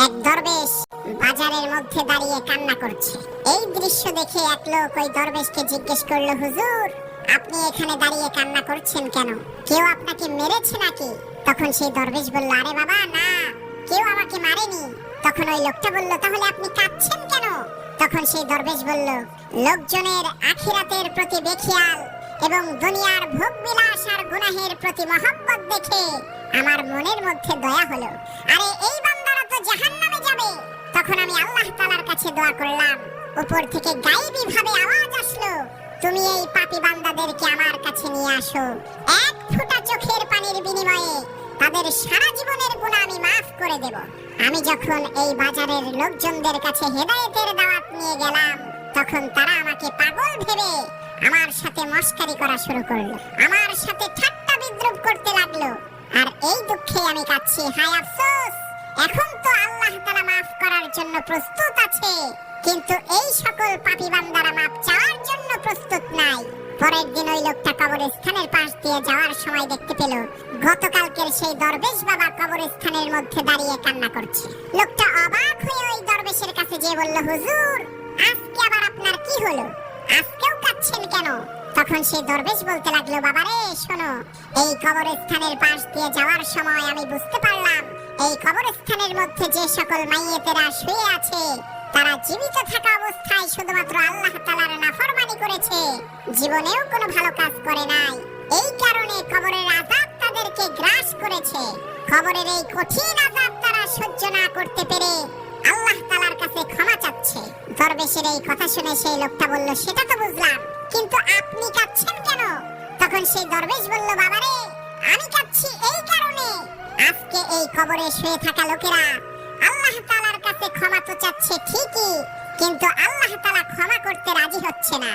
এক দরবেশ বাজারের মধ্যে দাঁড়িয়ে কান্না করছে। এই দৃশ্য দেখে এক লোক ওই দরবেশকে জিজ্ঞেস করলো, হুজুর, আপনি এখানে দাঁড়িয়ে কান্না করছেন কেন? কেউ আপনাকে মেরেছে নাকি? তখন সেই দরবেশ বলল, আরে বাবা না, কেউ আমাকে মারেনি। তখন ওই লোকটা বলল, তাহলে আপনি কাঁদছেন কেন? তখন সেই দরবেশ বলল, লোকজনের আখিরাতের প্রতি বেখিয়াল এবং দুনিয়ার ভোগ বিলাস আর গুনাহের প্রতি মহব্বত দেখে আমার মনের মধ্যে দয়া হলো। আরে এই বান্দারা তো জাহান্নামে যাবে। তখন আমি আল্লাহ তাআলার কাছে দোয়া করলাম। উপর থেকে গায়েবী ভাবে আওয়াজ আসলো, তুমি এই পাপী বান্দাদেরকে আমার কাছে নিয়ে আসো। এক ফোঁটা চোখের পানির বিনিময়ে তাদের সারা জীবনের গুনাহ আমি মাফ করে দেব। আমি যখন এই বাজারের লোকজনদের কাছে হেদায়েতের দাওয়াত নিয়ে গেলাম, তখন তারা আমাকে পাগল ভেবে আমার সাথে মস্কারি করা শুরু করলো, আমার সাথে ঠাট্টা বিদ্রুপ করতে লাগলো। আর এই দুঃখে আমি কাঁদছি, হায় আফসোস, এখন তো আল্লাহ তাআলা মাফ করার জন্য প্রস্তুত আছে, কিন্তু এই সকল পাপী বান্দারা মাফ চাওয়ার জন্য প্রস্তুত নাই। পরের দিন ওই লোকটা কবরস্থানের পাশ দিয়ে যাওয়ার সময় দেখতে পেল গতকালকের সেই দরবেশ বাবা কবরস্থানের মধ্যে দাঁড়িয়ে কান্না করছে। লোকটা অবাক হয়ে ওই দরবেশের কাছে গিয়ে বলল, হুজুর, আজকে আবার আপনার কি হলো? আজকেও কাঁদছেন কেন? তখন সেই দরবেশ বলতে লাগলো, বাবারে শোনো, এই কবরস্থানের পাশ দিয়ে যাওয়ার সময় আমি বুঝতে পারলাম এই কবরস্থানের মধ্যে যে সকল মাইয়েতেরা শুয়ে আছে তারা জীবিত থাকা অবস্থায় শুধুমাত্র আল্লাহ তাআলার নাফরমানি করেছে, জীবনেও কোনো ভালো কাজ করে নাই। এই কারণে কবরের আযাব তাদেরকে গ্রাস করেছে। কবরের এই কঠিন আযাব তারা সহ্য না করতে পেরে আল্লাহ তাআলার কাছে ক্ষমা চাচ্ছে। দরবেশের এই কথা শুনে সেই লোকটা বলল, সেটা তো বুঝলাম, কিন্তু আপনি কাঁদছেন কেন? তখন সেই দরবেশ বলল, বাবারে, আমি কাঁদছি এই কারণে, আজকে এই কবরে শুয়ে থাকা লোকেরা আল্লাহ তাআলার কাছে ক্ষমা তো চাচ্ছে ঠিকই, কিন্তু আল্লাহ তাআলা ক্ষমা করতে রাজি হচ্ছে না।